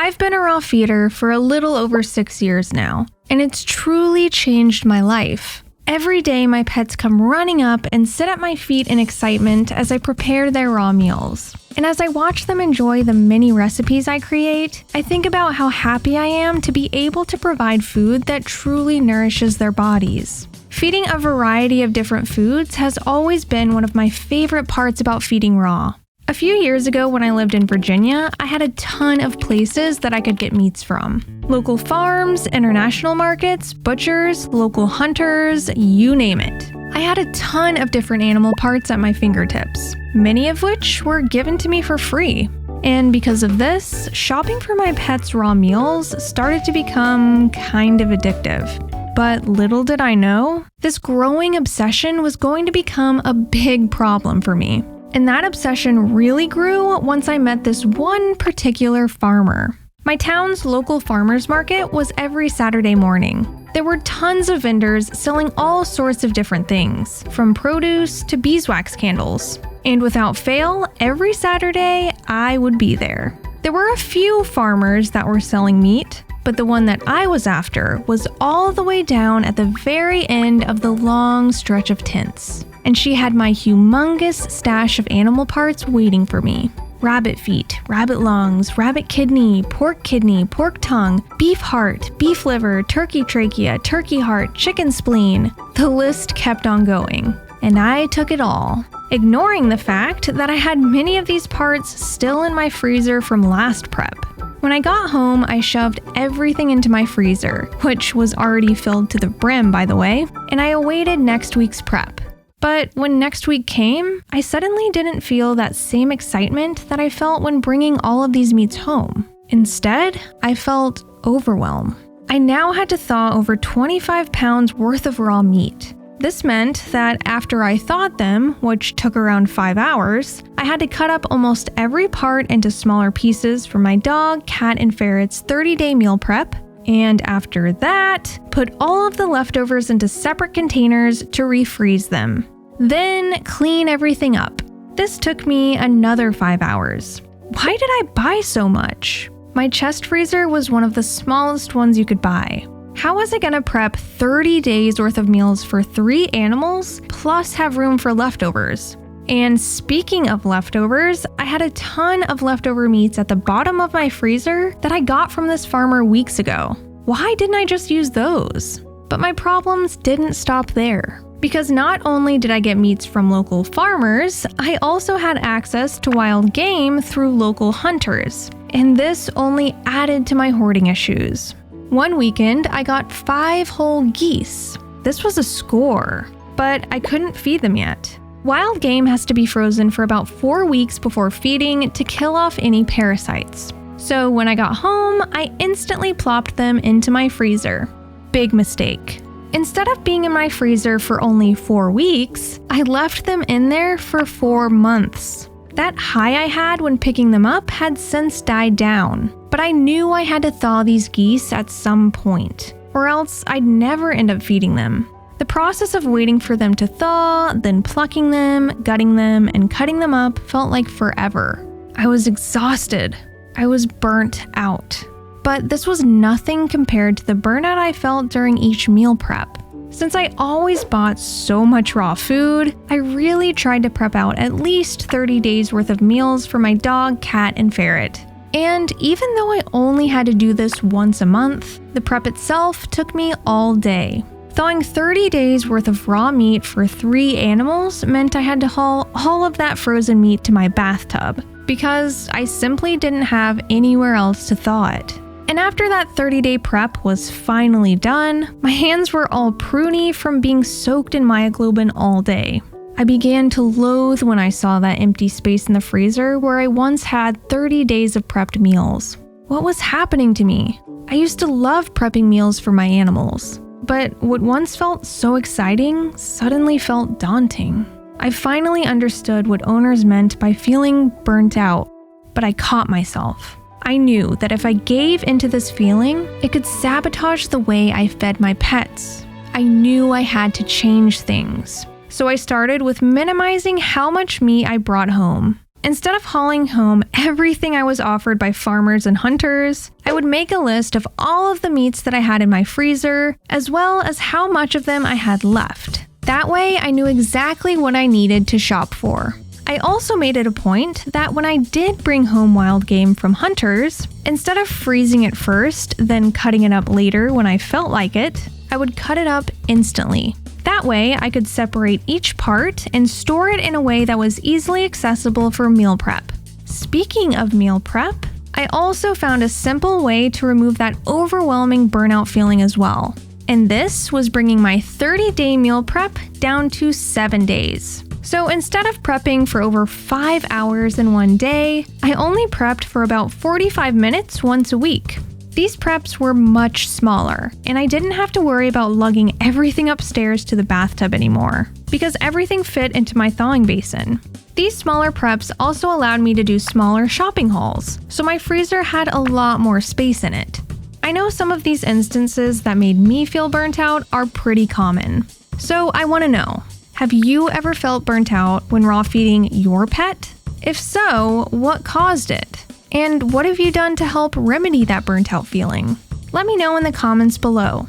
I've been a raw feeder for a little over 6 years now, and it's truly changed my life. Every day, my pets come running up and sit at my feet in excitement as I prepare their raw meals. And as I watch them enjoy the many recipes I create, I think about how happy I am to be able to provide food that truly nourishes their bodies. Feeding a variety of different foods has always been one of my favorite parts about feeding raw. A few years ago when I lived in Virginia, I had a ton of places that I could get meats from. Local farms, international markets, butchers, local hunters, you name it. I had a ton of different animal parts at my fingertips, many of which were given to me for free. And because of this, shopping for my pets' raw meals started to become kind of addictive. But little did I know, this growing obsession was going to become a big problem for me. And that obsession really grew once I met this one particular farmer. My town's local farmers market was every Saturday morning. There were tons of vendors selling all sorts of different things, from produce to beeswax candles. And without fail, every Saturday, I would be there. There were a few farmers that were selling meat, but the one that I was after was all the way down at the very end of the long stretch of tents. And she had my humongous stash of animal parts waiting for me. Rabbit feet, rabbit lungs, rabbit kidney, pork tongue, beef heart, beef liver, turkey trachea, turkey heart, chicken spleen. The list kept on going. And I took it all, ignoring the fact that I had many of these parts still in my freezer from last prep. When I got home, I shoved everything into my freezer, which was already filled to the brim, by the way, and I awaited next week's prep. But when next week came, I suddenly didn't feel that same excitement that I felt when bringing all of these meats home. Instead, I felt overwhelmed. I now had to thaw over 25 pounds worth of raw meat. This meant that after I thawed them, which took around 5 hours, I had to cut up almost every part into smaller pieces for my dog, cat, and ferret's 30-day meal prep. And after that, put all of the leftovers into separate containers to refreeze them. Then clean everything up. This took me another 5 hours. Why did I buy so much? My chest freezer was one of the smallest ones you could buy. How was I gonna prep 30 days worth of meals for 3 animals, plus have room for leftovers? And speaking of leftovers, I had a ton of leftover meats at the bottom of my freezer that I got from this farmer weeks ago. Why didn't I just use those? But my problems didn't stop there. Because not only did I get meats from local farmers, I also had access to wild game through local hunters. And this only added to my hoarding issues. One weekend, I got 5 whole geese. This was a score, but I couldn't feed them yet. Wild game has to be frozen for about 4 weeks before feeding to kill off any parasites. So when I got home, I instantly plopped them into my freezer. Big mistake. Instead of being in my freezer for only 4 weeks, I left them in there for 4 months. That high I had when picking them up had since died down, but I knew I had to thaw these geese at some point, or else I'd never end up feeding them. The process of waiting for them to thaw, then plucking them, gutting them, and cutting them up felt like forever. I was exhausted. I was burnt out. But this was nothing compared to the burnout I felt during each meal prep. Since I always bought so much raw food, I really tried to prep out at least 30 days worth of meals for my dog, cat, and ferret. And even though I only had to do this once a month, the prep itself took me all day. Thawing 30 days worth of raw meat for 3 animals meant I had to haul all of that frozen meat to my bathtub, because I simply didn't have anywhere else to thaw it. And after that 30-day prep was finally done, my hands were all pruny from being soaked in myoglobin all day. I began to loathe when I saw that empty space in the freezer where I once had 30 days of prepped meals. What was happening to me? I used to love prepping meals for my animals. But what once felt so exciting suddenly felt daunting. I finally understood what owners meant by feeling burnt out, but I caught myself. I knew that if I gave into this feeling, it could sabotage the way I fed my pets. I knew I had to change things. So I started with minimizing how much meat I brought home. Instead of hauling home everything I was offered by farmers and hunters, I would make a list of all of the meats that I had in my freezer, as well as how much of them I had left. That way, I knew exactly what I needed to shop for. I also made it a point that when I did bring home wild game from hunters, instead of freezing it first, then cutting it up later when I felt like it, I would cut it up instantly. That way, I could separate each part and store it in a way that was easily accessible for meal prep. Speaking of meal prep, I also found a simple way to remove that overwhelming burnout feeling as well. And this was bringing my 30-day meal prep down to 7 days. So instead of prepping for over 5 hours in one day, I only prepped for about 45 minutes once a week. These preps were much smaller, and I didn't have to worry about lugging everything upstairs to the bathtub anymore, because everything fit into my thawing basin. These smaller preps also allowed me to do smaller shopping hauls, so my freezer had a lot more space in it. I know some of these instances that made me feel burnt out are pretty common. So I want to know, have you ever felt burnt out when raw feeding your pet? If so, what caused it? And what have you done to help remedy that burnt out feeling? Let me know in the comments below.